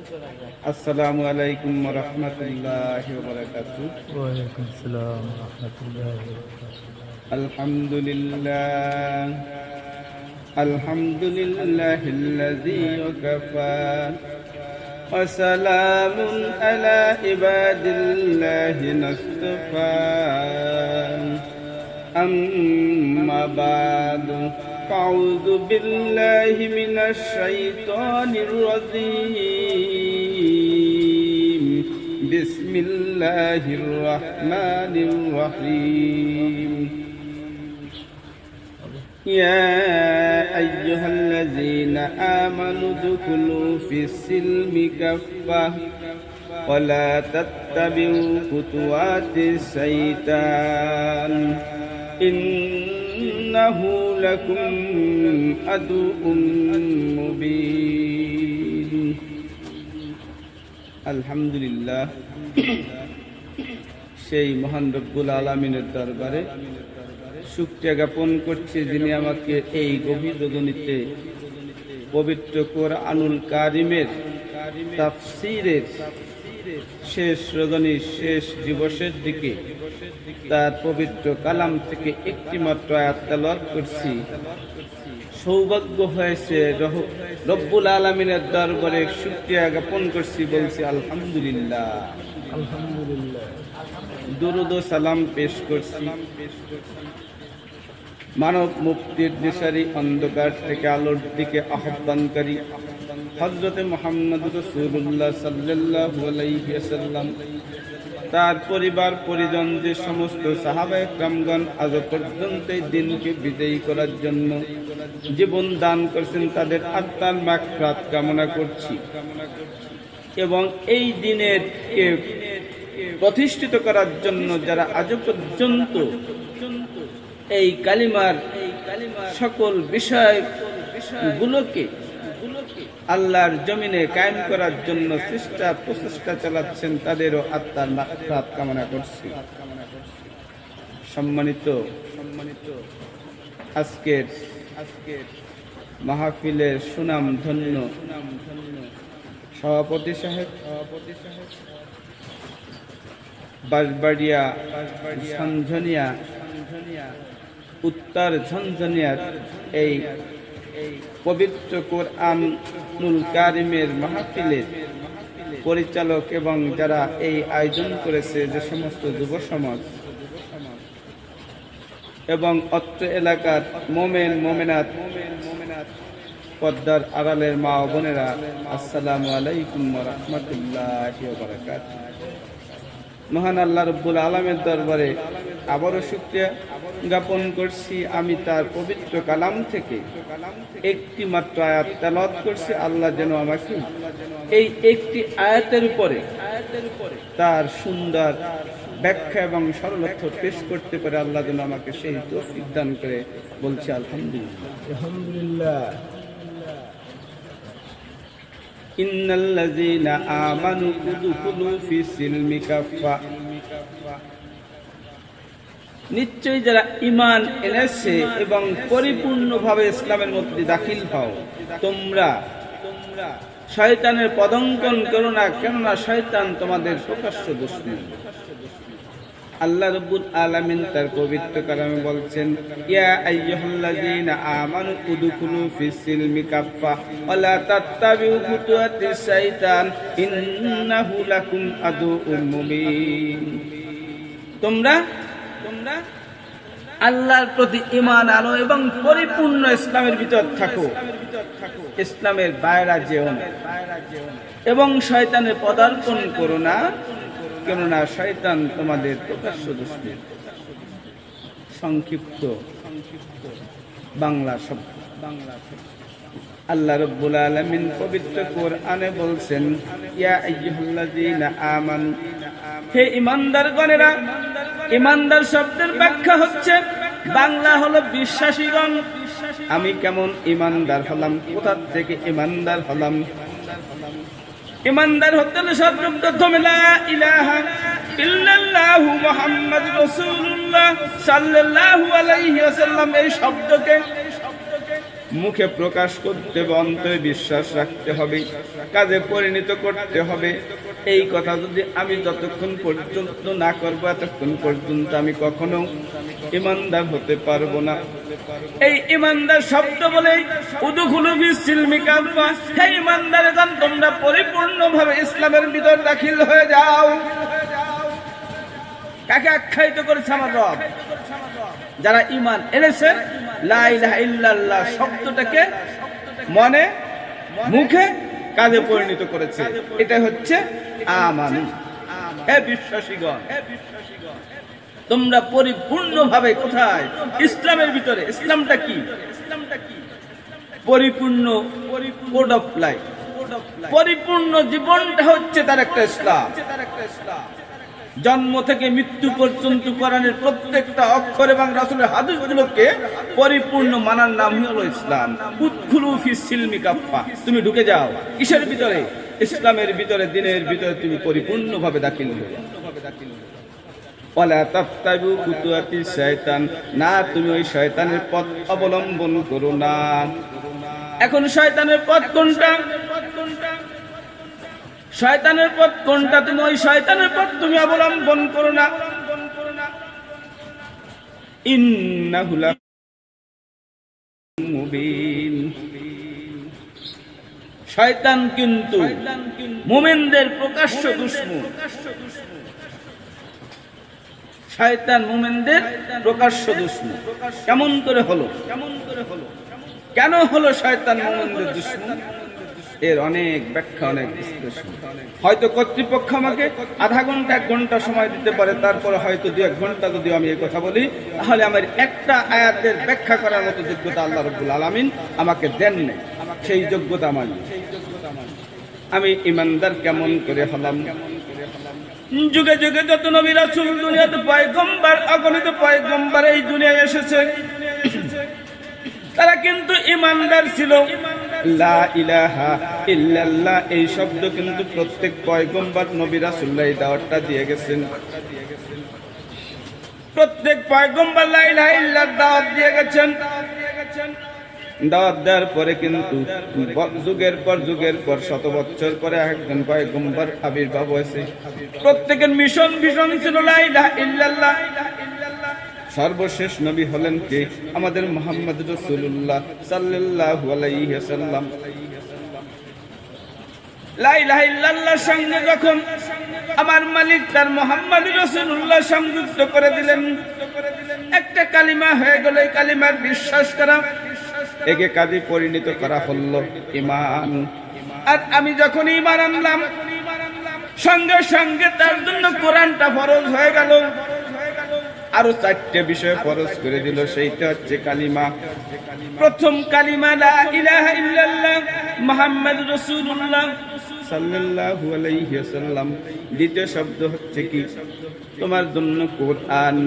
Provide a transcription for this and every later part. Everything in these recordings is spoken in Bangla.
আসসালামু আলাইকুম ওয়া রাহমাতুল্লাহি ওয়া বারাকাতুহু। ওয়া আলাইকুম আসসালাম ওয়া রাহমাতুল্লাহি ওয়া বারাকাতুহু। আলহামদুলিল্লাহ আলহামদুলিল্লাহিল্লাযী ওয়াকাফা ওয়া সালামুন আলা ইবাদিল্লাহিন ইসতাফা। আম্মা বা'দু আউযু বিল্লাহি মিনাশ শাইতানির রাজীম। বিসমিল্লাহির রহমানির রহিম। ইয়া আইয়ুহাল্লাযীনা আমানু দুখুলু ফিস-সিলমি কাফফা ওয়া লা তাত্তাবিউ খুতুওয়াতিশ শাইতান ইন্নাহু লাকুম আদুউম মুবিন। আলহামদুলিল্লাহ, সেই মহান রব্বুল আলামিনের দরবারে শুকরিয়া জ্ঞাপন করছি, যিনি আমাকে এই গভীর রজনীতে পবিত্র কোরআনুল কারিমের তাফসীরের শেষ রজনীর শেষ দিবসের দিকে তার পবিত্র কালাম থেকে একটি মাত্র আয়াত তেলাওয়াত করছি। সৌভাগ্য হয়েছে, রব্বুল আলামিনের দরবারে শুকরিয়া জ্ঞাপন করছি, বলছি আলহামদুলিল্লাহ। আলহামদুলিল্লাহ। দুরূদ ও সালাম পেশ করছি মানব মুক্তির দিশারি, অন্ধকার থেকে আলোর দিকে আহ্বানকারী হযরতে মুহাম্মদ রাসূলুল্লাহ সাল্লাল্লাহু আলাইহি ওয়াসাল্লাম, তার পরিবার পরিজন, যে সমস্ত সাহাবায়ে কেরামগণ আজ পর্যন্ত এই দিনকে বিজয়ী করার জন্য জীবন দান করেছেন, তাদের আত্মার মাগফিরাত কামনা করছি এবং এই দিনের কে প্রতিষ্ঠিত করার জন্য যারা আজ পর্যন্ত এই কালিমার সকল বিষয়গুলোকে আল্লাহর জমিনে কায়েম করার জন্য চেষ্টা প্রচেষ্টা চালাচ্ছেন, তাদেরও আত্মার মাগফিরাত কামনা করছি। সম্মানিত আজকের মাহফিলের সুনাম ধন্য সভাপতি সাহেব, বাঁশবাড়িয়া ঝনঝনিয়া উত্তর ঝনঝনিয়ার এই পবিত্র কোরআনুল কারিমের মাহফিলের পরিচালক এবং যারা এই আয়োজন করেছে, যে সমস্ত যুব সমাজ এবং অত্র এলাকার মোমেন মোমেনাত, পর্দার আড়ালের মা ও বোনেরা, আসসালামু আলাইকুম ওয়া রাহমাতুল্লাহি ওয়া বারাকাতুহু। মহান আল্লাহ রব্বুল আলামিনের দরবারে আবারও শুকরিয়া জ্ঞাপন করছি। আমি তার পবিত্র কালাম থেকে একটি মাত্র আয়াত তেলাওয়াত করছি। আল্লাহ যেন আমাকে এই একটি আয়াতের উপরে তার সুন্দর ব্যাখ্যা এবং সরলর্থ পেশ করতে পারে, আল্লাহ যেন আমাকে সেই তৌফিক দান করে, বলছি আলহামদুলিল্লাহ। আলহামদুলিল্লাহ। ইন্নাল্লাযীনা আমানু উদখুলু ফিস-সিলমি কাফফা, নিশ্চয়ই যারা ঈমান এনেছে এবং পরিপূর্ণভাবে ইসলামের মধ্যে দাখিল হও, তোমরা শয়তানের পদঙ্কন করো না, কেননা শয়তান তোমাদের প্রকাশ্য দুশমন। আল্লাহ রাব্বুল আলামিন তার পবিত্র কালামে বলছেন, ইয়া আইয়ুহাল্লাযীনা আমানু উদখুলু ফিস-সিলমি কাফফা ওয়া লা তাত্তাবিউ খুতুওয়াতিশ শাইতান ইন্নাহু লাকুম আদুউম মুবিন। তোমরা আল্লাহর প্রতি ঈমান আনো এবং পরিপূর্ণ ইসলামের ভিতর থাকো, ইসলামের বাইরে যেও না এবং শয়তানের পদার্পণ করো না, কেননা শয়তান তোমাদের প্রকাশ্য দুশমন। সংক্ষিপ্ত বাংলা শব্দ। আল্লাহ রাব্বুল আলামিন পবিত্র কোরআনে বলছেন, ইয়া আইয়ুহাল্লাযীনা আমানু, হে ঈমানদারগণেরা। ঈমানদার শব্দের ব্যাখ্যা হচ্ছে, বাংলা হলো বিশ্বাসীগণ। আমি কেমন ঈমানদার হলাম, কোথা থেকে ঈমানদার হলাম? ঈমানদার হতে হলে সর্বপ্রথম লা ইলাহা ইল্লাল্লাহু মুহাম্মাদুর রাসূলুল্লাহ সাল্লাল্লাহু আলাইহি ওয়াসাল্লাম এই শব্দকে মুখে প্রকাশ করতে হবে, অন্তরে বিশ্বাস রাখতে হবে, কাজে পরিণত করতে হবে। এই কথা যদি আমি যতক্ষণ পর্যন্ত না করবো এতক্ষণ পর্যন্ত আমি কখনো ইমানদার হতে পারবো না। এই ইমানদার শব্দ বলে উদখুলু ফিস সিলমি কাফা, হে ইমানদারগণ তোমরা পরিপূর্ণভাবে ইসলামের ভিতর দাখিল হয়ে যাও। কাকে আখ্যায়িত করেছে আমার রব? যারা ঈমান এনেছে, লা ইলাহা ইল্লাল্লাহ শব্দটাকে মনে মুখে কাজে পরিণত করেছে, এটা হচ্ছে আমানু। হে বিশ্বাসীগণ, তোমরা পরিপূর্ণভাবে কোথায়? ইসলামের ভিতরে। ইসলামটা কি? পরিপূর্ণ কোড অফ লাইফ, পরিপূর্ণ জীবনটা হচ্ছে তার একটা ইসলাম। জন্ম থেকে মৃত্যু পর্যন্ত কোরআনের প্রত্যেকটা অক্ষর এবং রাসূলের হাদিসগুলোকে পরিপূর্ণ মানার নাম হলো ইসলাম। উদখুলু ফিস সিলমি কাফা, তুমি ঢুকে যাও কিসের ভিতরে? ইসলামের ভিতরে, দিনের ভিতরে তুমি পরিপূর্ণভাবে দাখিল হয়ে যাও। ওয়ালা তাত্তাবু খুতুওয়াতিশ শায়তান, না তুমি ওই শয়তানের পথ অবলম্বন করো না। এখন শয়তানের পথ কোনটা? শয়তানের পথ কোনটা? তুমি ওই শয়তানের পথ তুমি অবলম্বন করো না। ইন্নাহু লামুবিন, শয়তান কিন্তু মুমিনদের প্রকাশ্য দুশমন। শয়তান মুমিনদের প্রকাশ্য দুশমন। কেমন করে হলো? কেন হলো শয়তান মুমিনদের দুশমন? এর অনেক ব্যাখ্যা, অনেক বিশ্লেষণ। হয়তো কর্তৃপক্ষ আমাকে আধা ঘন্টা 1 ঘন্টা সময় দিতে পারে, তারপরে হয়তো 2-1 ঘন্টা যদি আমি এই কথা বলি, তাহলে আমার একটা আয়াতের ব্যাখ্যা করার মতো যোগ্যতা আল্লাহ রাব্বুল আলামিন আমাকে দেন নাই। সেই যোগ্যতা আমার নেই। আমি ইমানদার কেমন করে হলাম? যুগে যুগে যত নবী রাসূল, দুনিয়াতে পয়গম্বর, অগণিত পয়গম্বর এই দুনিয়ায় এসেছে, তারা কিন্তু ইমানদার ছিল। লা ইলাহা ইল্লাল্লাহ এই শব্দ কিন্তু প্রত্যেক পয়গম্বর, নবী রাসূলুল্লাহ এই দাওয়াতটা দিয়ে গেছেন। প্রত্যেক পয়গম্বর লা ইলাহা ইল্লাল্লাহ দাওয়াত দিয়ে গেছেন। দাওয়াত দেওয়ার পরে কিন্তু যুগের পর শত বছর পরে একজন পয়গম্বর আবির্ভাব হয়েছে। প্রত্যেকের মিশন ভিশন ছিল লা ইলাহা ইল্লাল্লাহ। সর্বশেষ নবী হলেন কে? আমাদের মুহাম্মদ রাসূলুল্লাহ সাল্লাল্লাহু আলাইহি ওয়াসাল্লাম। লা ইলাহা ইল্লাল্লাহর সঙ্গে যখন আমার মালিক তার মুহাম্মদ রাসূলুল্লাহ সংযুক্ত করে দিলেন, একটা কালিমা হয়ে গেল। এই কালিমার বিশ্বাস করা, একে কাজে পরিণত করা হলো ঈমান। আর আমি যখন ঈমান আনলাম, সঙ্গে সঙ্গে তার জন্য কোরআনটা ফরজ হয়ে গেল। আরো 4টে বিষয় ফরজ করে দিল, সেইটা হচ্ছে কালিমা। প্রথম কালিমা লা ইলাহা ইল্লাল্লাহ মুহাম্মাদুর রাসূলুল্লাহ সাল্লাল্লাহু আলাইহি ওয়াসাল্লাম। দ্বিতীয় শব্দ হচ্ছে কি? তোমার জন্য কোরআন।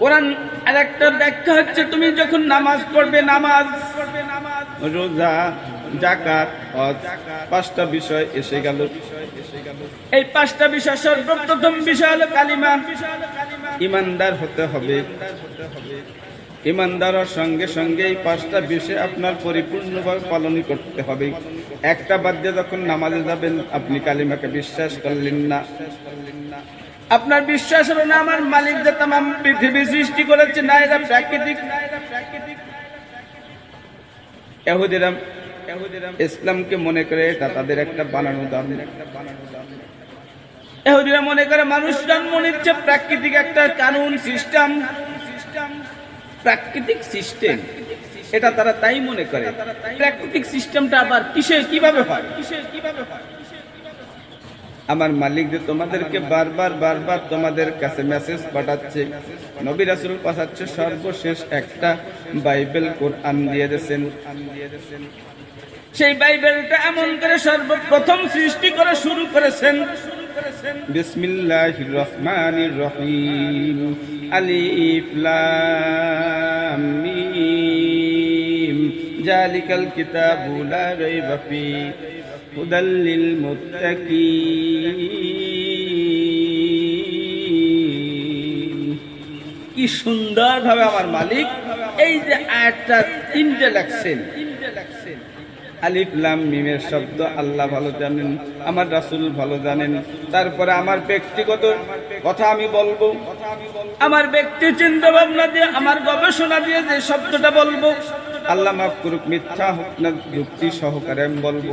কোরআন আরেকটা ব্যাখ্যা হচ্ছে তুমি যখন নামাজ পড়বে, নামাজ, রোজা, যাকাত, হজ, 5টা বিষয় এসে গেল। এই 5টা বিষয়, সর্বপ্রথম বিষয় হলো কালিমা। ইমানদার হতে হবে। ইমানদারের সঙ্গে সঙ্গে এই 5টা বিষয় আপনার পরিপূর্ণভাবে পালন করতে হবে। একটা বাদ দিয়ে যখন নামাজে যাবেন, আপনি কালিমাকে বিশ্বাস করলেন না। আপনার বিশ্বাস হলো না আমার মালিক যে তামাম পৃথিবী সৃষ্টি করেছে, না এটা প্রাকৃতিক। ইহুদিরা ইসলামকে মনে করে এটা তাদের একটা বানানো ধর্ম। ইহুদিরা মনে করে মানুষ জন্ম নিচ্ছে প্রাকৃতিক একটা কানুন সিস্টেম, প্রাকৃতিক সিস্টেম, এটা তারা তাই মনে করে। প্রাকৃতিক সিস্টেমটা আবার কিভাবে হয়? আমার মালিক যে তোমাদেরকে বারবার তোমাদের কাছে মেসেজ পাঠাচ্ছে, নবী রাসূল পাঠাচ্ছে, সর্বশেষ একটা বাইবেল কোরআন দিয়ে দিয়েছেন। সেই বাইবেলটা এমন করে সর্বপ্রথম সৃষ্টি করে শুরু করেছেন বিসমিল্লাহির রহমানির রহিম, আলিফ লাম মিম, যালিকাল কিতাবু লা রাইবা ফীহি হুদাল লিল মুত্তাকিন। কি সুন্দর ভাবে আমার মালিক এই যে আয়াতটা তিনটে লেখছেন, আলিফ লাম মিমের শব্দ আল্লাহ ভালো জানেন, আমার রাসূল ভালো জানেন। তারপরে আমার ব্যক্তিগত কথা আমি বলবো, আমার ব্যক্তি চিন্তা ভাবনা দিয়ে, আমার গবেষণা দিয়ে যে শব্দটা বলবো, আল্লাহ মাফ করুক, মিথ্যা হোক না, যুক্তি সহকারে আমি বলবো।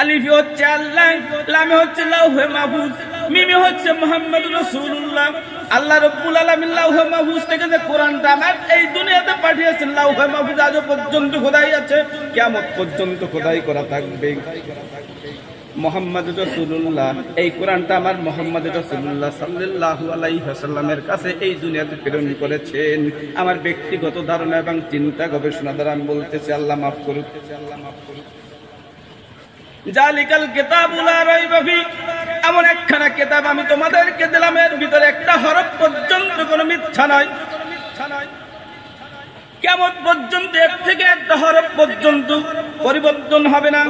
আলিফ হচ্ছে আল্লাহ, লামে হচ্ছে লাউহে মাহফুজ, মিমে হচ্ছে মুহাম্মদুর রাসূলুল্লাহ। আল্লাহ রাব্বুল আলামিন লাউহে মাহফুজ থেকে যে কোরআনটা আমার এই দুনিয়াতে পাঠিয়েছেন, লাউহে মাহফুজ আজও পর্যন্ত খোদাই আছে, কিয়ামত পর্যন্ত খোদাই করা থাকবে। মুহাম্মদুর রাসূলুল্লাহ, এই কোরআনটা আমার মুহাম্মদুর রাসূলুল্লাহ সাল্লাল্লাহু আলাইহি ওয়াসাল্লামের কাছে এই দুনিয়াতে প্রেরণ করেছেন। আমার ব্যক্তিগত ধারণা এবং চিন্তা গবেষণা দ্বারা আমি বলতেছি, আল্লাহ মাফ করুক। জালিকাল কিতাবু লা রাইবা ফি, এমন একখানা কিতাব আমি তোমাদেরকে দিলাম, এর ভিতরে একটা হরফ পর্যন্ত কোনো মিথ্যা নয়। কিয়ামত পর্যন্ত এর থেকে একটা হরফ পর্যন্ত পরিবর্তন হবে না,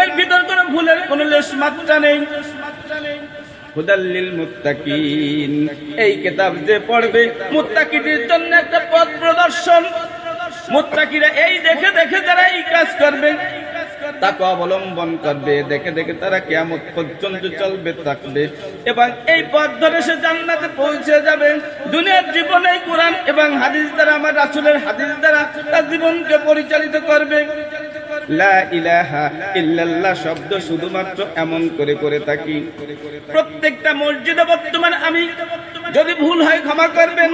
এর ভিতর কোনো ভুলের কোনো লেশ মাত্রা নেই। হুদাল লিল মুত্তাকিন, এই কিতাব যে পড়বে মুত্তাকিদের জন্য একটা পথ প্রদর্শন। মুত্তাকিরা এই দেখে দেখে যারা এই কাজ করবে, তাকে অবলম্বন করবে, দেখে দেখে তারা কিয়ামত পর্যন্ত চলবে থাকবে এবং এই পথ ধরে সে জান্নাতে পৌঁছে যাবে। দুনিয়ার জীবনে কোরআন এবং হাদিস দ্বারা, আমার রাসূলের হাদিস দ্বারা তার জীবনকে পরিচালিত করবে। লা ইলাহা ইল্লাল্লাহ শব্দ শুধুমাত্র এমন করে করে থাকি। প্রত্যেকটা মসজিদে বর্তমান, আমি যদি ভুল হয় ক্ষমা করবেন,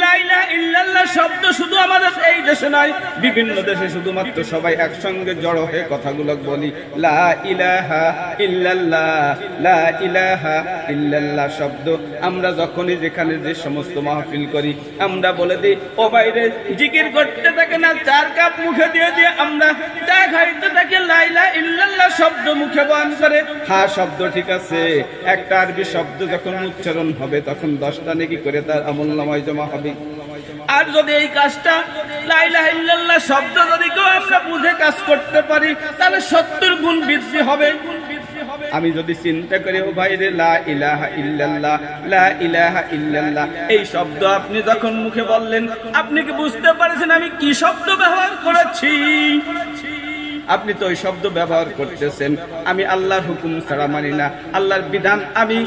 লা ইলাহা ইল্লাল্লাহ শব্দ শুধু আমাদের এই দেশে নয়, বিভিন্ন দেশে শুধুমাত্র সবাই একসঙ্গে জড়ো হয়ে কথাগুলো বলি, লা ইলাহা ইল্লাল্লাহ, লা ইলাহা ইল্লাল্লাহ শব্দ আমরা যখনই যেখানে যে সমস্ত মাহফিল করি, আমরা বলে দিই, ও বাইরে জিকির করতে থাকে না, 4 কাপ মুখে দিয়ে দিয়ে আমরা চা খাইতে থাকি, লা ইলাহা ইল্লাল্লাহ শব্দ মুখে বয়ান করে। হ্যাঁ, শব্দ ঠিক আছে, একটা আরবি শব্দ যখন উচ্চারণ হবে তখন 10টা নেকি করে তার আমলনামায় জমা হবে। আর যদি এই কাজটা লা ইলাহা ইল্লাল্লাহ শব্দ যদি কেউ আমরা বুঝে কাজ করতে পারি, তাহলে 70 গুণ বৃদ্ধি হবে। আমি যদি চিন্তা করি, ও ভাইরে লা ইলাহা ইল্লাল্লাহ, লা ইলাহা ইল্লাল্লাহ এই শব্দ আপনি যখন মুখে বললেন, আপনি কি বুঝতে পারছেন আমি কি শব্দ ব্যবহার করেছি? আপনি তো ওই শব্দ ব্যবহার করতেছেন, আমি আল্লাহর হুকুম ছাড়া মানি না, আল্লাহর বিধান আমি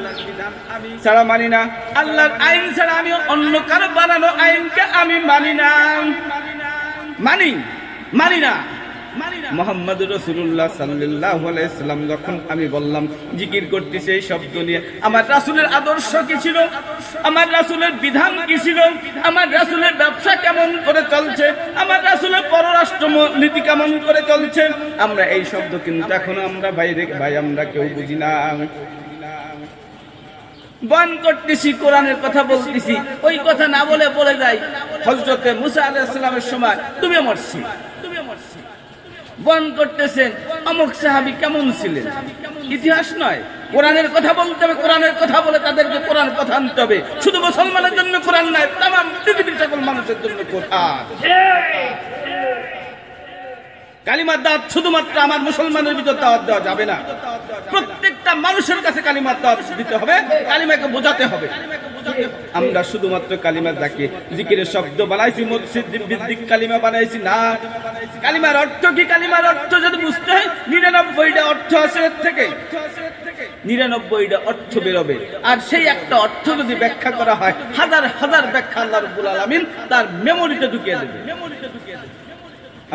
ছাড়া মানি না, আল্লাহর আইন ছাড়া আমি অন্য কারো বানানো আইনকে আমি মানি না, মানি না। মুহাম্মদুর রাসূলুল্লাহ সাল্লাল্লাহু আলাইহি সাল্লাম যখন আমি বললাম জিকির করতেছি এই শব্দ নিয়ে, আমার রাসূলের আদর্শ কি ছিল, আমার রাসূলের বিধান কি ছিল, আমার রাসূলের ব্যবসা কেমন করে চলছে, আমার রাসূলের পররাষ্ট্র নীতি কেমন করে চলছে, আমরা এই শব্দ কিন্তু এখনো আমরা ভাই আমরা কেউ বুঝি না। বয়ান করতেছি, কোরআনের কথা বলতেছি, ওই কথা না বলে যাই হযরত মুসা আলাইহিস সালামের সময় তুমি মরছি, বয়ান করতেছেন অমুক সাহাবী কেমন ছিলেন, ইতিহাস নয়, কোরআনের কথা বলতে হবে, কোরআনের কথা বলে তাদেরকে কোরআন কথা আনতে হবে। শুধু মুসলমানের জন্য কোরআন নয়, তামাম পৃথিবীর সকল মানুষের জন্য কোরআন। কালিমার দাওয়াত শুধুমাত্র আমার মুসলমানের ভিতর দাওয়াত দেওয়া যাবে না, প্রত্যেকটা মানুষের কাছে কালিমার দাওয়াত দিতে হবে, কালিমাকে বোঝাতে হবে। আমরা শুধুমাত্র কালিমা যাকে জিকিরের শব্দ বানাইছি, মসজিদ ভিত্তিক কালিমা বানাইছি না। কালিমার অর্থ কি? কালিমার অর্থ যদি বুঝতে হয়, 99টা অর্থ আছে, এর থেকে 99টা অর্থ বেরোবে। আর সেই একটা অর্থ যদি ব্যাখ্যা করা হয়, হাজার হাজার ব্যাখ্যা আল্লাহ রাব্বুল আলামিন তার মেমোরিতে ঢুকিয়ে দেবে।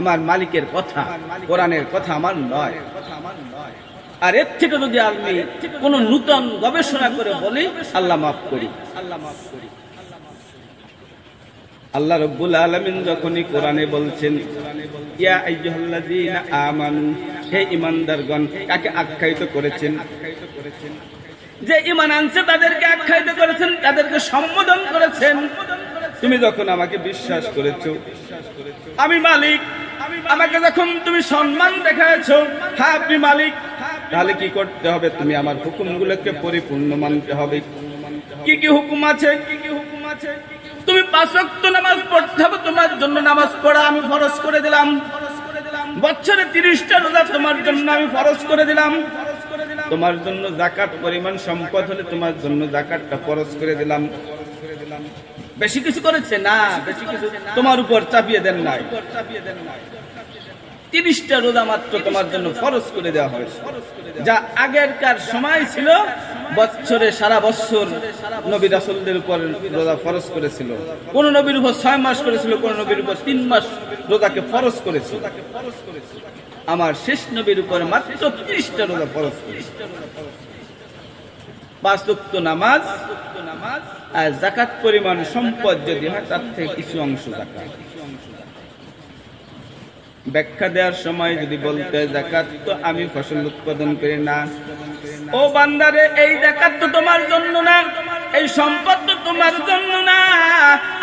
আমার মালিকের কথা, কোরআনের কথা আমার নয়। আর এর থেকে যদি আমি কোন নূতন গবেষণা করে বলি, আল্লাহ মাফ করি। আল্লাহ রাব্বুল আলামিন যখনই কোরআনে বলছেন ইয়া আইয়ুহাল্লাযীনা আমানু, হে ঈমানদারগণ, কাকে আখ্যায়িত করেছেন? যে ঈমান আনছে তাদেরকে আখ্যায়িত করেছেন, তাদেরকে সম্বোধন করেছেন। তুমি যখন আমাকে বিশ্বাস করেছো, আমি মালিক, আমাকে যখন তুমি সম্মান দেখাইছো, হ্যাঁ আপনি মালিক, তাহলে কি করতে হবে? তুমি আমার হুকুমগুলোকে পরিপূর্ণ মানতে হবে। কি কি হুকুম আছে? তুমি 5 ওয়াক্ত নামাজ পড়তে হবে, তোমার জন্য নামাজ পড়া আমি ফরজ করে দিলাম। বছরে 30টা রোজা তোমার জন্য আমি ফরজ করে দিলাম। তোমার জন্য যাকাত পরিমাণ সম্পদ হলে তোমার জন্য যাকাতটা ফরজ করে দিলাম। বেশি কিছু করেছে না, বেশি কিছু তোমার উপর চাপিয়ে দেন নাই। 30টা রোজা মাত্র তোমার জন্য ফরজ করে দেওয়া হয়েছে, যা আগেরকার সময় ছিল বছরে সারা বছর নবী রাসূলদের উপর রোজা ফরজ করেছিল। কোন নবীর উপর 6 মাস করেছিল, কোন নবীর উপর 3 মাস রোজাকে ফরজ করেছিল। আমার শেষ নবীর উপর মাত্র 30টা রোজা ফরজ করেছে। 5 ওয়াক্ত নামাজ আর যাকাত পরিমাণ সম্পদ যদি হয় তার থেকে কিছু অংশ যাকাত। ব্যাখ্যা দেওয়ার সময় যদি বলতে যাকাত তো আমি ফসল উৎপাদন করি না, ও বান্দারে এই যাকাত তো তোমার জন্য না, এই সম্পদ তো তোমার জন্য না,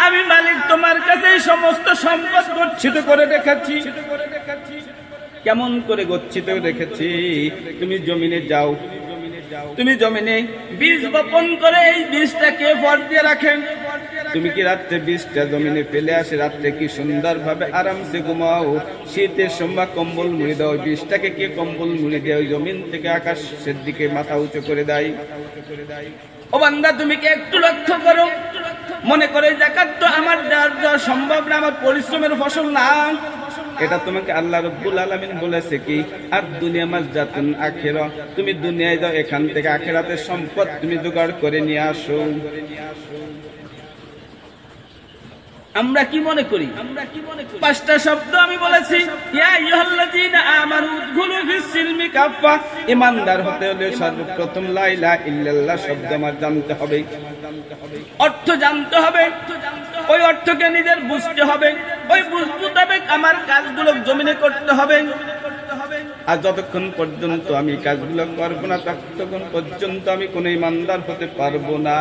আমি মালিক তোমার কাছে এই সমস্ত সম্পদ গচ্ছিত করে রেখেছি। কেমন করে গচ্ছিত রেখেছি? তুমি জমিনে যাও, তুমি জমিনে বীজ বপন করে এই বীজটাকে ভর দিয়ে রাখেন। তুমি কি রাত্রে বীজটা জমিনে ফেলে আসে রাত্রে কি সুন্দরভাবে আরামসে ঘুমাও? শীতের সময় কম্বল মুড়ি দাও, বীজটাকে কে কম্বল মুড়ি দেয়? জমিন থেকে আকাশের দিকে মাথা উঁচু করে দেয়। ও বান্দা, তুমি কি একটু লক্ষ্য করো? মনে করে যাকাত তো আমার দেওয়া সম্ভব না, আমার পরিশ্রমের ফসল না। এটা তোমাকে আল্লাহ রাব্বুল আলামিন বলেছে কি, আর দুনিয়া মাযজাতুন আখিরা, তুমি দুনিয়ায় যাও, এখান থেকে আখিরাতের সম্পদ তুমি জোগাড় করে নিয়ে আসো। আমরা কি মনে করি? 5টা শব্দ আমি বলেছি, ইয়া আইয়ুহাল্লাযীনা আমানু উদখুলু ফিস সিলমি কাফা। ঈমানদার হতে হলে সর্বপ্রথম লা ইলাহা ইল্লাল্লাহ শব্দ আমার জানতে হবে, অর্থ জানতে হবে, ওই অর্থকে নিজের বুঝতে হবে, ওই বুঝতে হবে আমার কাজগুলো জমিনে করতে হবে। আর যতক্ষণ পর্যন্ত আমি কাজগুলো করবো না ততক্ষণ পর্যন্ত আমি কোনো ঈমানদার হতে পারবো না।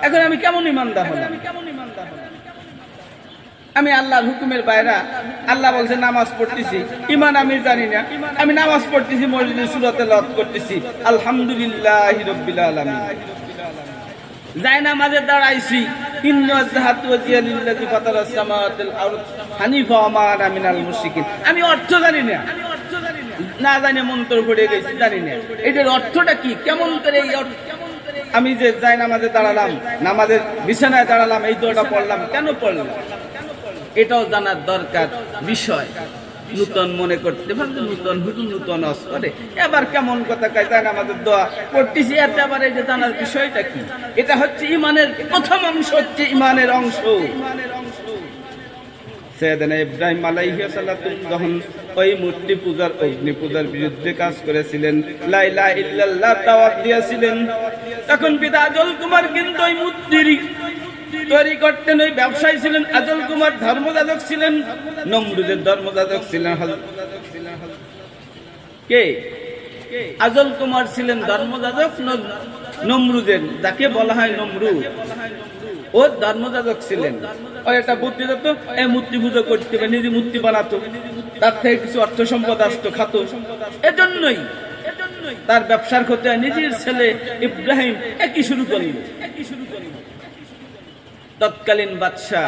এখন আমি কেমন ঈমানদার হলাম? আমি আল্লাহর হুকুমের বাইরে, আল্লাহ বলছে নামাজ পড়তেছি, ঈমান আমি জানি না, আমি নামাজ পড়তেছি, মসজিদে সূরা তেলাওয়াত করতেছি, আলহামদুলিল্লাহি রাব্বিল আলামিন। যাই নামাজে দাঁড়াইছি, ইন্না ওয়াজহাতু ওয়াজহিয়া লিল্লাযী ফাতারাস সামাওয়াতি ওয়াল আরদ হানিফা ওয়া মা আনা মিনাল মুশরিকিন। আমি অর্থ জানি না, না জানি মন্ত্র পড়ে গেছি, জানি না এটার অর্থটা কি, কেমন করে এই আমি যে যাই নামাজে দাঁড়ালাম, নামাজের বিছানায় দাঁড়ালাম, এই দোয়াটা পড়লাম, কেন পড়লাম এটাও জানার দরকার বিষয়। নূতন মনে করতে পারলে নূতন হুজুর নূতন অস করে, এবার কেমন কথা কয় তাই আমাদের দোয়া পড়তেছি, এতে আবার এই যে জানার বিষয়টা কি? এটা হচ্ছে ইমানের প্রথম অংশ, হচ্ছে ইমানের অংশ। সাইয়েদনা ইব্রাহিম আলাইহিস সালাতু যখন ওই মূর্তি পূজার অগ্নি পূজার বিরুদ্ধে কাজ করেছিলেন, লা ইলাহা ইল্লাল্লাহ দাওয়াত দিয়েছিলেন, তখন পিতা আজল কুমার কিন্তু ওই মূর্তির তৈরি করতেন, ওই ব্যবসায়ী ছিলেন। আজল কুমার ধর্মযাজক ছিলেন, নমরুদের ধর্মযাজক ছিলেন। কে? আজল কুমার ছিলেন ধর্মযাজক নমরুদের, যাকে বলা হয় নমরুদ, ও ধর্মযাজক ছিলেন। ও একটা বুদ্ধি দিত, এই মূর্তি পুজো করতে হবে, নিজে মূর্তি বানাতো, তার থেকে কিছু অর্থ সম্পদ আসতো, খাতো। এজন্যই তার ব্যবসার ক্ষতি হয়। নিজের ছেলে ইব্রাহিম একই শুরু করল। তৎকালীন বাদশাহ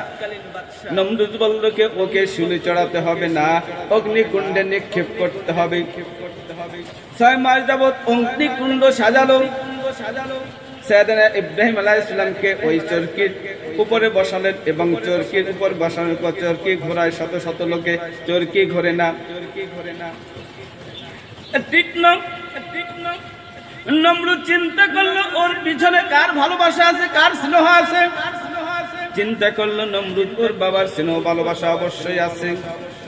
নমরুদ বলল, ওকে শুলে চড়াতে হবে না, অগ্নিকুণ্ডে নিক্ষেপ করতে হবে। 6 মাস যাবৎ অগ্নিকুণ্ড সাজালো। সাইয়েদনা ইব্রাহিম আলাইহিস সালামকে ওই চরকির উপরে বসালেন এবং চরকির উপর বসানোর পর চরকি ঘোরায়, শত শত লোকে চরকি ঘোরে না, ঠিক না। নমরুদ চিন্তা করলো ওর পিছনে কার ভালোবাসা আছে, কার স্নেহ আছে। চিন্তা করলো নমরুদ ওর বাবার স্নেহ ভালোবাসা অবশ্যই আছে,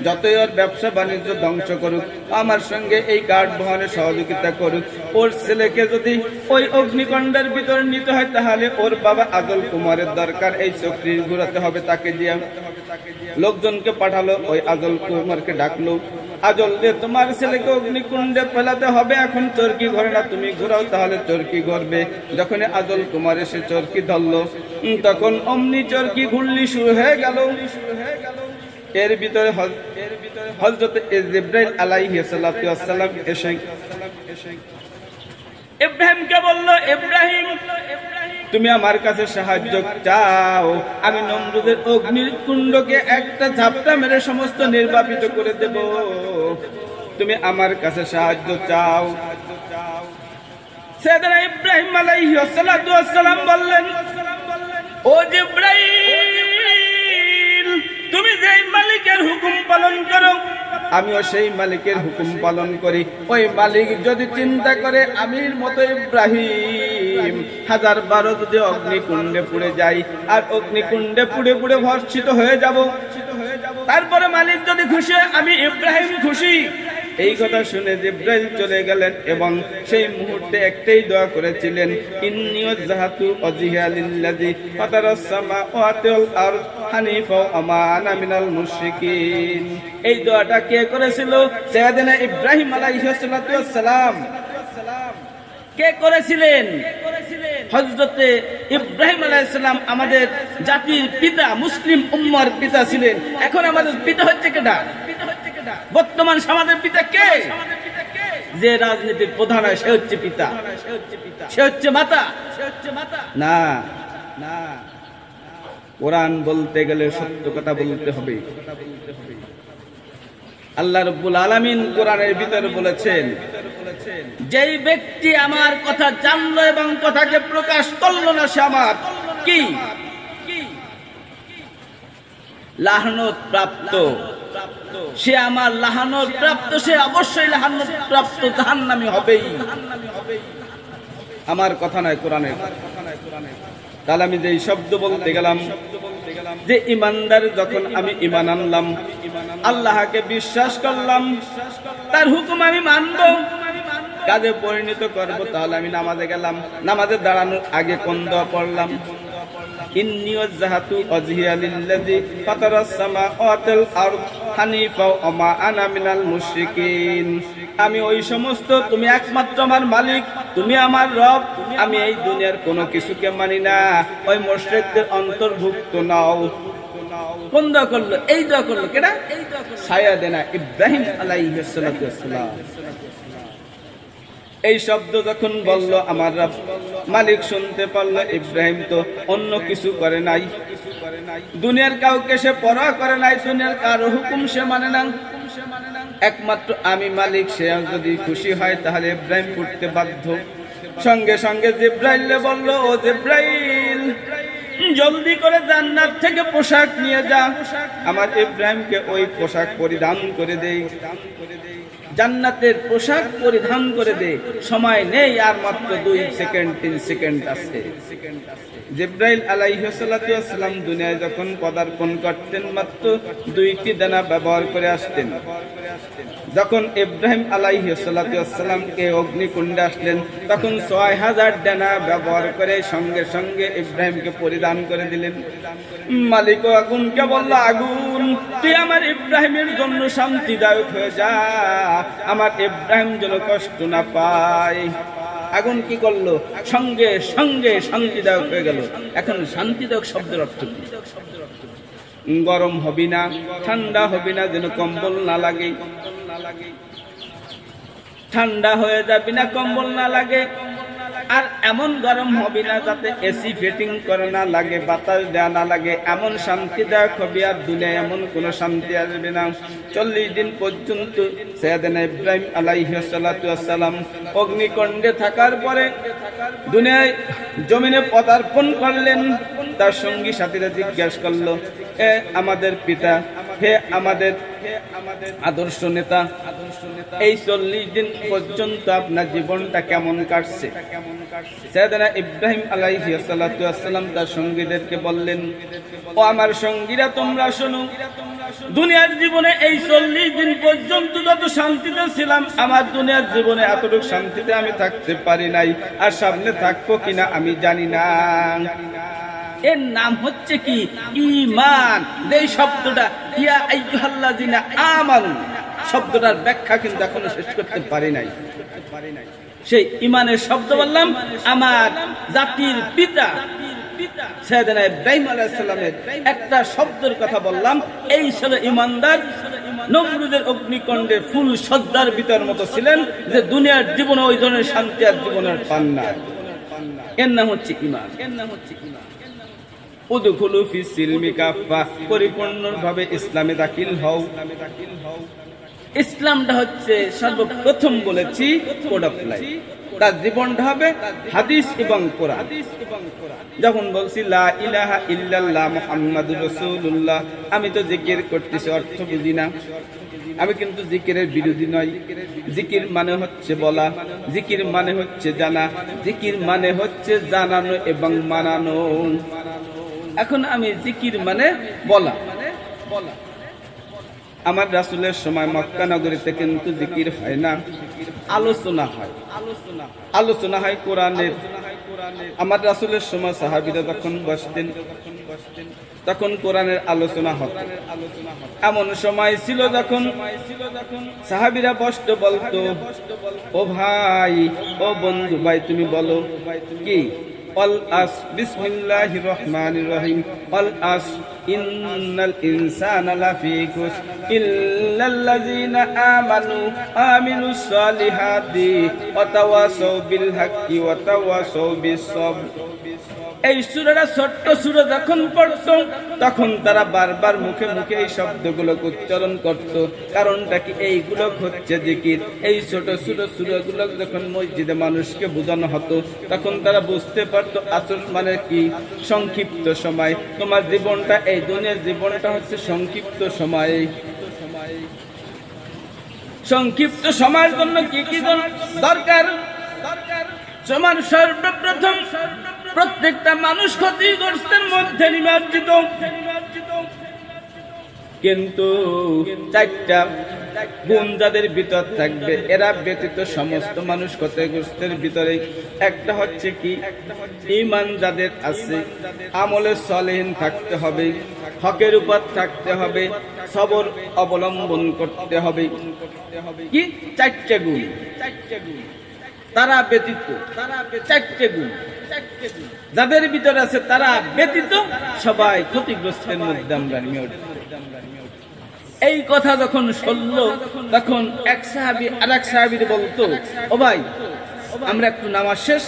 যতই ওর ব্যবসা বাণিজ্য ধ্বংস করুক, আমার সঙ্গে এই কাঠ বহনে সহযোগিতা করুক, ওর ছেলেকে যদি ওই অগ্নিকুণ্ডের ভিতরে নিতে হয় তাহলে ওর বাবা আজল কুমারের দরকার, এই চক্রি ঘুরাতে হবে তাকে দিয়ে। লোকজনকে পাঠালো, ওই আজল কুমারকে ডাকলো, আজল যে তোমার ছেলেকে অগ্নিকুণ্ডে ফেলাতে হবে, এখন চরকি ঘরে না, তুমি ঘুরাও, তাহলে চরকি ঘুরবে। যখন আজল কুমার এসে চরকি ধরলো, তখন অমনি চরকি ঘুরলি শুরু হয়ে গেল। এর ভিতরে হযরত জিবরাইল আলাইহিস সালাতু ওয়াস সালাম এসে ইব্রাহিমকে বলল, ইব্রাহিম তুমি আমার কাছে সাহায্য চাও, আমি নমরুদের অগ্নিকুণ্ডকে একটা ঝাপটা মেরে সমস্ত নির্বাপিত করে দেব, তুমি আমার কাছে সাহায্য চাও। সাইয়েদনা ইব্রাহিম আলাইহিস সালাতু ওয়াস সালাম বললেন, ও জিবরাইল, তুমি যেই মালিকের হুকুম পালন করো আমিও সেই মালিকের হুকুম পালন করি। ওই মালিক যদি চিন্তা করে আমির মতো ইব্রাহিম 1012 যদি অগ্নিকুণ্ডে পুড়ে যাই আর অগ্নিকুণ্ডে পুড়ে পুড়ে ভর্ষিত হয়ে যাব, তারপরে মালিক যদি খুশি হয় আমি ইব্রাহিম খুশি। এই কথা শুনে জিবরাইল চলে গেলেন এবং সেই মুহূর্তে একটাই দোয়া করেছিলেন, ইন্নিয়াজহাতু ওয়াজহিয়া লিল্লাযী ফাতারাস সামাওয়াতি ওয়াল আরদ হানিফা ওয়া মা আনা মিনাল মুশরিকিন। এই দোয়াটা কে করেছিল? সাইয়েদনা ইব্রাহিম আলাইহিস সালাতু ওয়াস সালাম। কে করেছিলেন? হযরতে ইব্রাহিম আলাইহিস সালাম আমাদের জাতির পিতা, মুসলিম উম্মার পিতা ছিলেন। এখন আমাদের পিতা হচ্ছে কেডা? বর্তমান সমাজের পিতা কে? যে রাজনীতির প্রধান হয় সে হচ্ছে পিতা, সে হচ্ছে মাতা না। না, কোরআন বলতে গেলে সত্য কথা বলতে হবে। আল্লাহ রাব্বুল আলামিন কোরআনের ভিতরে বলেছেন, যেই ব্যক্তি আমার কথা জানলো এবং কথাকে প্রকাশ করলো না সে আমার কি লাহনত প্রাপ্ত, সে আমার লাহানত প্রাপ্ত, সে অবশ্যই লাহানত প্রাপ্ত, জাহান্নামী হবেই। আমার কথা নয়, কোরআনের। তাহলে আমি যে শব্দ বলতে গেলাম যে ইমানদার, যখন আমি ইমান আনলাম, আল্লাহকে বিশ্বাস করলাম, তার হুকুম আমি মানব, কাজে পরিণত করব, তাহলে আমি নামাজে গেলাম, নামাজে দাঁড়ানোর আগে কোন দোয়া পড়লাম? ইন্নিয়াজহাতু ওয়াজহিয়া লিল্লাযী ফাতারাস সামাওয়াতি ওয়াল আরদ হানিফা ওয়া মা আনা মিনাল মুশরিকিন। আমি ওই সমস্ত, তুমি একমাত্র আমার মালিক, তুমি আমার রব, আমি এই দুনিয়ার কোনো কিছুকে মানি না, ওই মুশরিকদের অন্তর্ভুক্ত নাও। কোন দোয়া করলো? এই দোয়া করলো কেডা? সাইয়েদনা ইব্রাহিম আলাইহিস সালাতু ওয়াস সালাম। এই শব্দ যখন বলল আমার রব মালিক শুনতে পারলো, ইব্রাহিম তো অন্য কিছু করে নাই, দুনিয়ার কাউকে সে পরোয়া করে নাই, দুনিয়ার কারো হুকুম সে মানে না, একমাত্র আমি মালিক, সে যদি খুশি হয় তাহলে ইব্রাহিম করতে বাধ্য। সঙ্গে সঙ্গে জিবরাইল বলল, ও জিবরাইল, জলদি করে জান্নাত থেকে পোশাক নিয়ে যা, আমার ইব্রাহিমকে ওই পোশাক পরিধান করে দেই, জান্নাতের পোশাক পরিধান করে দে। সময় নেই আর, মাত্র 2 সেকেন্ড 3 সেকেন্ড আছে। জিবরাইল আলাইহিস সালাতু ওয়াস সালাম দুনিয়ায় যখন পদার্পণ করতেন মাত্র 2টি দানা ব্যবহার করে আসতেন। যখন ইব্রাহিম আলাইহিস সালাতু ওয়াস সালামকে অগ্নিকুণ্ডে আসলেন তখন 6000 দানা ব্যবহার করে সঙ্গে সঙ্গে ইব্রাহিমকে পরিধান করে দিলেন। মালিক আগুনকে বলল, আগুন তুই আমার ইব্রাহিমের জন্য শান্তিদায়ক হয়ে যা, আমার ইব্রাহিম যেন কষ্ট না পায়। আগুন কি করলো? সঙ্গে সঙ্গে শান্তিদায়ক হয়ে গেল। এখন শান্তিদায়ক শব্দের অর্থ কি? গরম হবি না, ঠান্ডা হবি না, যেন কম্বল না লাগে, ঠান্ডা হয়ে যাবি না, কম্বল না লাগে, আর এমন গরম হবি না যাতে এসি ফিটিং করে না লাগে, বাতাস দেওয়া না লাগে, এমন শান্তিদায়ক হবি। আর দুনিয়ায় এমন কোনো শান্তি আসবে না। 40 দিন পর্যন্ত সাইয়েদনা ইব্রাহিম আলাইহিস সালাতু ওয়াস সালাম অগ্নিকুণ্ডে থাকার পরে দুনিয়ায় জমিনে পদার্পণ করলেন। তার সঙ্গী সাথীরা জিজ্ঞাসা করলো, হে আমাদের পিতা, হে আমাদের আদর্শ নেতা, এই 40 দিন পর্যন্ত আপনার জীবনটা কেমন কাটছে? সাইয়েদনা ইব্রাহিম আলাইহিস সালাতু ওয়াস সালাম তার সঙ্গীদেরকে বললেন, ও আমার সঙ্গীরা, তোমরা শোনো, দুনিয়ার জীবনে এই 40 দিন পর্যন্ত যত শান্তিতে ছিলাম, আমার দুনিয়ার জীবনে এতটুকু শান্তিতে আমি থাকতে পারি নাই, আর সামনে থাকবো কিনা আমি জানি না। এর নাম হচ্ছে কি? ঈমান। এই শব্দটা ইয়া আইয়ুহাল্লাযিনা আমানু শব্দটার ব্যাখ্যা কিন্তু এখনো শেষ করতে পারি নাই। সেই ঈমানের শব্দ বললাম, আমার জাতির পিতা সাইয়েদনা ইব্রাহিম আলাইহিস সালামের একটা শব্দের কথা বললাম, এই ছিল ঈমানদার। নমরুদের অগ্নিকুণ্ডে ফুল সজ্জার ভিতর মতো ছিলেন, যে দুনিয়ার জীবনে ওই ধরনের শান্তি আর জীবনের পান না। এর নাম হচ্ছে ঈমান। উদখুলু ফিস সিলমি কাফা, পরিপূর্ণভাবে ইসলামে দাখিল হও। ইসলামটা হচ্ছে সর্বপ্রথম বলেছি কোড অফ লাইফ, তার জীবনটা হবে হাদিস এবং কোরআন। যখন বলছি লা ইলাহা ইল্লাল্লাহ মুহাম্মাদুর রাসূলুল্লাহ, আমি তো জিকির করতেছি, অর্থ বুঝি না। আমি কিন্তু জিকিরের বিরোধী নই। জিকির মানে হচ্ছে বলা, জিকির মানে হচ্ছে জানা, জিকির মানে হচ্ছে জানানো এবং মানানো। এখন আমি জিকির মানে বলা। আমার রাসূলের সময় মক্কা নগরীতে কিন্তু জিকির হয় না, আলোচনা হয়। আলোচনা হয় কোরআনের। আমার রাসূলের সময় সাহাবীরা যখন বসতেন তখন কোরআনের আলোচনা হতো। এমন সময় ছিল যখন সাহাবীরা বসতো, বলতো ও ভাই, ও বন্ধু ভাই, তুমি বলো কি? অল আস বিসমিল্লাহির রহমানির রহিম, অল আস ইন্নাল ইনসানা লাফি খুসর ইল্লাল্লাযীনা আমানু আমিলুস সালিহাতি ওয়া তাওয়াসাউ বিল হাক্কি ওয়া তাওয়াসাউ বিস সবর। এই সূরাটা ছোট্ট সূরা যখন পড়তো তখন তারা বারবার মুখে মুখে এই শব্দগুলো উচ্চারণ করত। কারণটা কি? এইগুলো হচ্ছে জিকির। এই ছোট ছোট সূরাগুলো যখন মসজিদে মানুষকে বোঝানো হতো তখন তারা বুঝতে পারতো আসল মানে কি, সংক্ষিপ্ত সময়। তোমার জীবনটা, এই দুনিয়ার জীবনটা হচ্ছে সংক্ষিপ্ত সময়। সংক্ষিপ্ত সময়ের জন্য কি কি দরকার? তোমার সর্বপ্রথম প্রত্যেকটা মানুষ ক্ষতিগ্রস্তের মধ্যে নিমজ্জিত, কিন্তু চারটা গুণ যাদের ভিতর থাকবে এরা ব্যতীত সমস্ত মানুষ ক্ষতিগ্রস্তের ভিতরে। একটা হচ্ছে কি? ঈমান যাদের আছে, আমলে সলিহিন থাকতে হবে, হকের উপর থাকতে হবে, সবর অবলম্বন করতে হবে। কি? চারটে গুণ। তারা ব্যতীত চারটে গুণ যাদের ভিতরে আছে তারা ব্যতীত সবাই ক্ষতিগ্রস্তের মধ্যে আমরা নিমজ্জিত। এই কথা যখন শুনলো তখন এক সাহাবী আরেক সাহাবীর বলতো, ও ভাই, আমরা একটু নামাজ শেষ,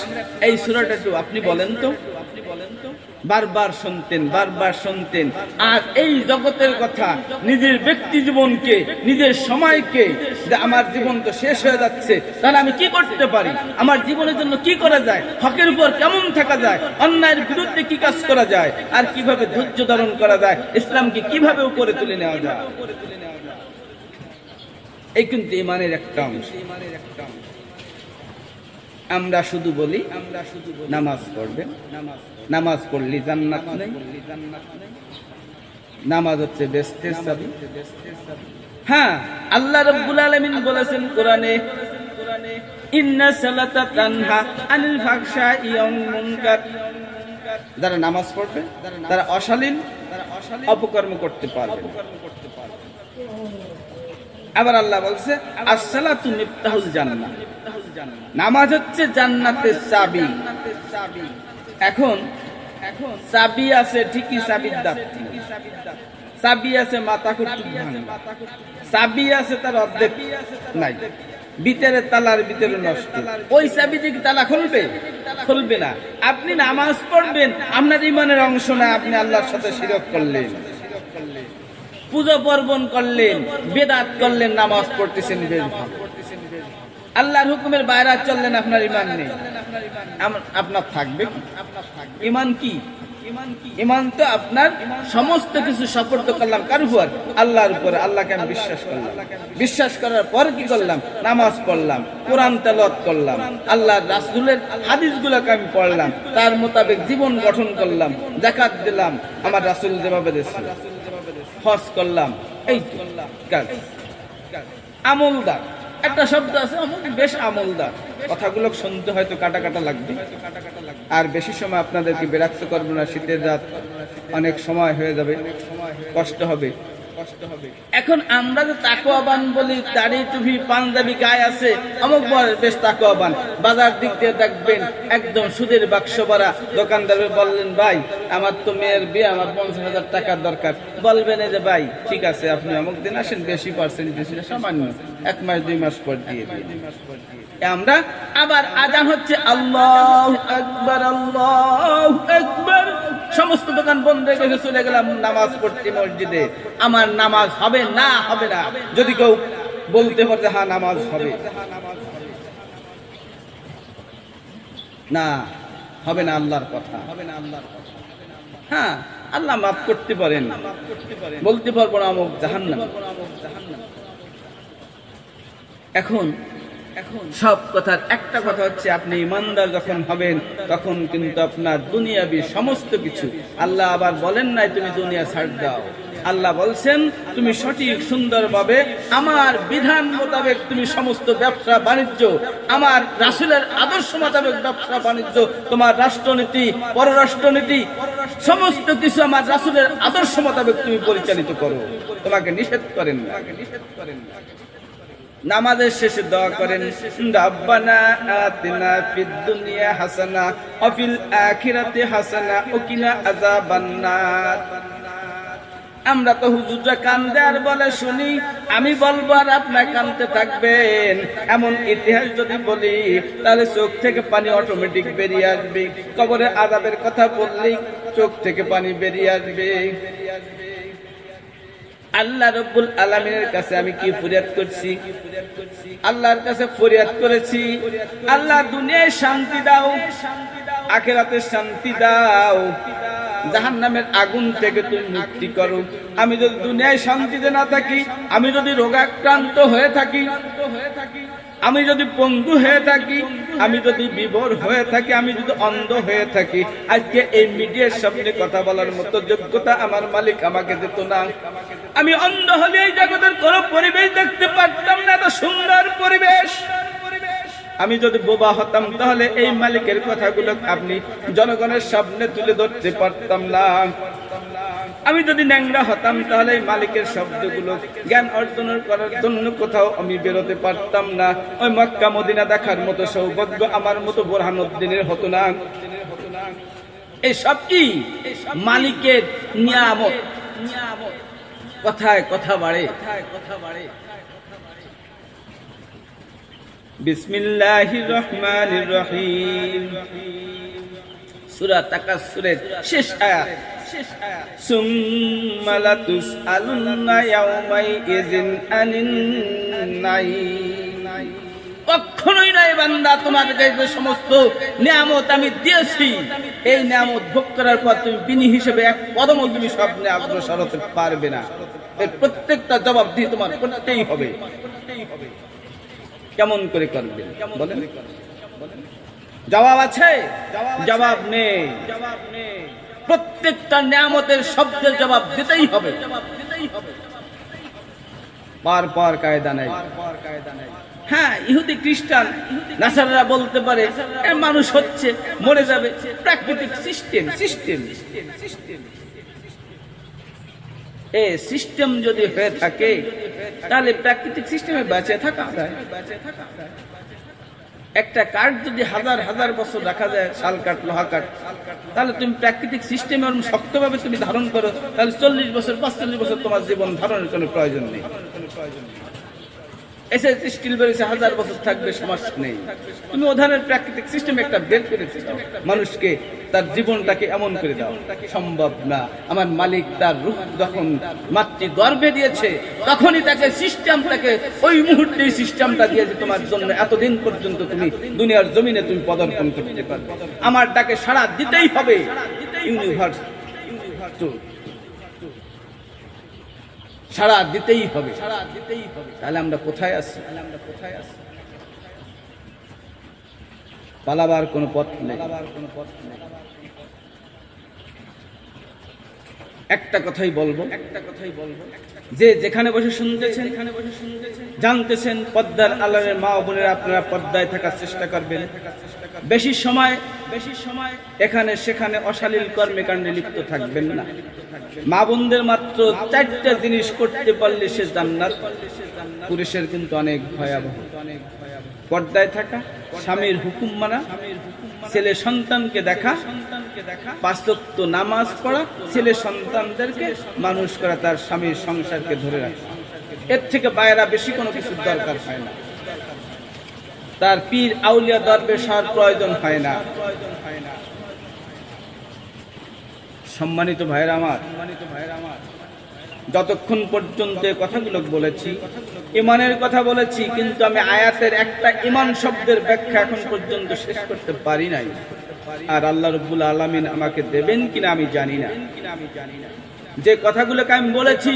এই সূরাটা একটু আপনি বলেন তো। বারবার শুনতেন। আর এই জগতের কথা, নিজের ব্যক্তি জীবনকে, নিজের সময়কে, আমার জীবন তো শেষ হয়ে যাচ্ছে, তাহলে আমি কি করতে পারি, আমার জীবনের জন্য কি করা যায়, হকের উপর কেমন থাকা যায়, অন্যায়ের বিরুদ্ধে কি কাজ করা যায়, আর কিভাবে ধৈর্য ধারণ করা যায়, ইসলামকে কিভাবে উপরে তুলে নেওয়া যায়। এই কিন্তু ঈমানের একটা অংশ। আমরা শুধু বলি নামাজ পড়বেন, নামাজ পড়লে জান্নাত নেই, নামাজ হচ্ছে বেহেশতের চাবি। হ্যাঁ, আল্লাহ রাব্বুল আলামিন বলেছেন কোরআনে, ইন্না সালাতা তানহা আনিল ফাহশাই ওয়াল মুনকার। যারা নামাজ পড়বে তারা অশালীন অপকর্ম করতে পারবে। আবার আল্লাহ বলছে as-সালাতু মিফতাহুল জান্নাহ, নামাজ হচ্ছে জান্নাতের চাবি। এখন চাবি আছে ঠিকই, চাবির দাঁত চাবি আছে, মাথা কুটুক ভাঙা চাবি আছে, তার অর্ধেক নাই, ভিতরে তালার ভিতরে নষ্ট। ওই চাবি দিয়ে তালা খুলবে না। আপনি নামাজ পড়বেন, আপনার ঈমানের অংশ না, আপনি আল্লাহর সাথে শিরক করলেন, পূজা পার্বণ করলেন, বেদাত করলেন, নামাজ পড়তেছেন বেশ ভালো, আল্লাহর হুকুমের বাইরে চললেন, আপনার ঈমান নেই। আপনার থাকবে কি ঈমান? কি ঈমান? তো আপনার সমস্ত কিছু সুপর্দ করলাম কার উপর? আল্লাহর উপর। আল্লাহকে আমি বিশ্বাস করলাম, বিশ্বাস করার পর কি করলাম? নামাজ পড়লাম, কোরআন তেলাওয়াত করলাম, আল্লাহর রাসূলের হাদিসগুলোকে আমি পড়লাম, তার মোতাবেক জীবন গঠন করলাম, যাকাত দিলাম আমার রাসূল যেভাবে দিয়েছিল, হজ করলাম। এই কাজ আমলদার। একটা শব্দ আছে বেশ আমলদার, কথাগুলো শুনতে হয়তো কাটা লাগবে, আর বেশি সময় আপনাদেরকে বিরক্ত করবো না। শীতের রাত, অনেক সময় হয়ে যাবে, কষ্ট হবে। এখন আমরা যে তাকওয়াবান বলি, দাড়ি টুপি পাঞ্জাবি গায়ে আছে, অমুক বয়স বেশ তাকওয়াবান, বাজার দিক দিয়ে দেখবেন একদম সুদের বাক্স ভরা। দোকানদার বললেন, ভাই আমার তো মেয়ের বিয়ে, আমার 50,000 টাকার দরকার। বলবেন যে ভাই ঠিক আছে, আপনি অমুক দিন আসেন, বেশি পার্সেন্ট বেশি না, সামান্য 1 মাস 2 মাস পর দিয়ে দিই। আমরা আবার আজান হচ্ছে আল্লাহু আকবার, আল্লাহু আকবার, সমস্ত দোকান বন্ধ রেখে চলে গেলাম নামাজ পড়তে মসজিদে। আমার নামাজ হবে না, যদি কেউ বলতে পারে হ্যাঁ নামাজ হবে না, হবে না আল্লাহর কথা। হ্যাঁ, আল্লাহ মাফ করতে পারেন, বলতে পারবো না আমক জাহান্নাম। এখন সব কথার একটা কথা হচ্ছে, আপনি ইমানদার যখন হবেন তখন কিন্তু আপনার দুনিয়াবি সমস্ত কিছু, আল্লাহ আবার বলেন নাই তুমি দুনিয়া ছাড় দাও, আল্লাহ বলছেন তুমি সঠিক সুন্দরভাবে আমার বিধান মোতাবেক তুমি সমস্ত ব্যবসা বাণিজ্য, আমার রাসূলের আদর্শ মোতাবেক ব্যবসা বাণিজ্য, তোমার রাষ্ট্রনীতি পররাষ্ট্রনীতি সমস্ত কিছু আমার রাসূলের আদর্শ মোতাবেক তুমি পরিচালিত করো, তোমাকে নিষেধ করেন না। নামাজের শেষে দোয়া করেন, রাব্বানা আতিনা ফিদ দুনিয়া হাসানা ওয়া ফিল আখিরাতি হাসানা ওয়া কিনা আযাবান্নার। আমরা তো হুজুররা কান্দে আর বলে শুনি, আমি বলবো আর আপনার কান্দতে থাকবেন। এমন ইতিহাস যদি বলি তাহলে চোখ থেকে পানি অটোমেটিক বেরিয়ে আসবে। কবরে আযাবের কথা বললেই চোখ থেকে পানি বেরিয়ে আসবে। আল্লাহ রাব্বুল আলামিনের কাছে আমি কি ফরিয়াদ করছি? আল্লাহর কাছে ফরিয়াদ করেছি, আল্লাহ দুনিয়ায় শান্তি দাও, আখিরাতে শান্তি দাও, জাহান্নামের আগুন থেকে তুমি মুক্তি করো। আমি যদি দুনিয়ায় শান্তিতে না থাকি, আমি যদি রোগাক্রান্ত হয়ে থাকি, আমি যদি পঙ্গু হয়ে থাকি, আমি যদি বিভোর হয়ে থাকি, আমি যদি অন্ধ হয়ে থাকি, আজকে এই মিডিয়ার সামনে কথা বলার মতো যোগ্যতা আমার মালিক আমাকে দিত না। আমি অন্ধ হলে এই জগতের কোন পরিবেশ দেখতে পারতাম না, এত সুন্দর পরিবেশ। আমি যদি বোবা হতাম তাহলে এই মালিকের কথাগুলো আপনি জনগণের সামনে তুলে ধরতে পারতাম না। আমি যদি ন্যাংরা হতাম তাহলে এই মালিকের শব্দগুলো জ্ঞান অর্জন করার জন্য কোথাও আমি বেরোতে পারতাম না। ওই মক্কা মদিনা দেখার মতো সৌভাগ্য আমার মতো বোরহানুদ্দিনের হতো না। এই সব কি মালিকের নিয়ামত। কথায় কথা বাড়ে। বিসমিল্লাহির রহমানির রহিম, সূরা তাকাসসুরের শেষ আয়াত। সুম্মা লাতুসআলুন্না ইয়াওমাইযিন আনিন নাঈম। কখনোই নয় বান্দা, তোমার কাছে সমস্ত নিয়ামত আমি দিয়েছি, এই নিয়ামত ভোগ করার পর তুমি বিনি হিসেবে এক কদমও তুমি সামনে অগ্রসর হতে পারবে না। এর প্রত্যেকটা জবাব দিয়ে তোমার করতেই হবে। কেমন করে করবে বলেন? জবাব আছে? জবাব নেই। প্রত্যেকটা নিয়ামতের শব্দের জবাব দিতেই হবে। বারবার কায়দা নাই। হ্যাঁ, ইহুদি খ্রিস্টান নাসারারা বলতে পারে মানুষ হচ্ছে, মরে যাবে, প্রাকৃতিক সিস্টেম। এই সিস্টেম যদি হয়ে থাকে তাহলে প্রাকৃতিক সিস্টেমে বেঁচে থাকা যায়। একটা কাঠ যদি হাজার হাজার বছর রাখা যায়, শাল কাঠ, লোহা কাঠ, তাহলে তুমি প্রাকৃতিক সিস্টেমে শক্তভাবে তুমি ধারণ করো, তাহলে 40 বছর 45 বছর তোমার জীবন ধারণের কোনো প্রয়োজন নেই। এসে স্টিল বেরিয়েছে, 1000 বছর থাকবে, সমস্যা নেই। তুমি ওধানের প্রাকৃতিক সিস্টেম একটা বের করে দাও, মানুষকে তার জীবনটাকে এমন করে দাও। সম্ভব না। আমার মালিক তার রূহ যখন মাতৃ গর্ভে দিয়েছে তখনই তাকে সিস্টেমটাকে ওই মুহূর্তে সিস্টেমটা দিয়েছে তোমার জন্য, এতদিন পর্যন্ত তুমি দুনিয়ার জমিনে তুমি পদার্পণ করতে পারবে। আমার ডাকে সাড়া দিতেই হবে। ইউনিভার্স সাড়া দিতেই হবে। তাহলে আমরা কোথায় আছি? পালাবার কোনো পথ নেই। একটা কথাই বলবো, যে যেখানে বসে শুনতেছেন, জানতেছেন, পর্দার আড়ালের মা ও বোনেরা আপনারা পর্দায় থাকার চেষ্টা করবেন। বেশি সময় এখানে সেখানে অশালীল কর্মকাণ্ডে লিপ্ত থাকবেন না। মা বোনদের মাত্র 4টা জিনিস করতে পারলে সে জান্নাত। পুরুষের কিন্তু অনেক ভয়াবহ। পর্দায় থাকা, স্বামীর হুকুম মানা, ছেলে সন্তানকে দেখা, 5 ওয়াক্ত নামাজ পড়া, ছেলে সন্তানদেরকে মানুষ করা, তার স্বামীর সংসারকে ধরে রাখা। এর থেকে বাইরে বেশি কোনো কিছুর দরকার হয় না। তার পীর আউলিয়া দরবেশ হওয়ার প্রয়োজন হয় না। সম্মানিত ভাইরা আমার, যতক্ষণ পর্যন্ত এই কথাগুলো বলেছি, ইমানের কথা বলেছি, কিন্তু আমি আয়াতের একটা ইমান শব্দের ব্যাখ্যা এখন পর্যন্ত শেষ করতে পারি নাই। আর আল্লাহ রাব্বুল আলামিন আমাকে দেবেন কিনা আমি জানি না। যে কথাগুলোকে আমি বলেছি,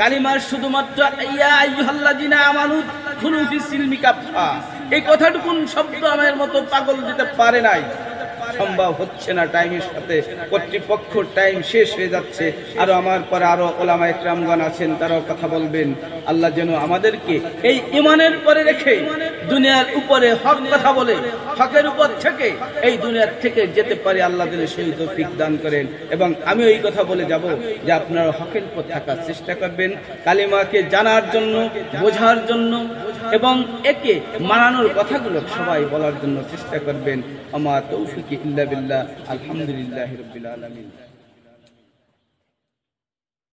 কালিমার শুধুমাত্র ইয়া আইয়ুহাল্লাযিনা আমানু দুখুলু ফিস সিলমি কাফা, এই কথাটুকুন শব্দ আমার মতো পাগল দিতে পারে নাই, সম্ভব হচ্ছে না। টাইমের সাথে কর্তৃপক্ষ টাইম শেষ হয়ে যাচ্ছে। আরো আমার পরে আরো ওলামা ইকরামগণ আছেন, তারাও কথা বলবেন। আল্লাহ যেন আমাদেরকে এই ইমানের পরে রেখে দুনিয়ার উপরে হক কথা বলে হকের উপর থেকে এই দুনিয়ার থেকে যেতে পারে, আল্লাহ যেন সেই তৌফিক দান করেন। এবং আমি ওই কথা বলে যাব যে আপনারা হকের উপর থাকার চেষ্টা করবেন, কালিমাকে জানার জন্য, বোঝার জন্য এবং একে মানানোর কথাগুলো সবাই বলার জন্য চেষ্টা করবেন। আমা তৌফিক ইল্লা বিল্লাহ। আলহামদুলিল্লাহি রাব্বিল আলামিন।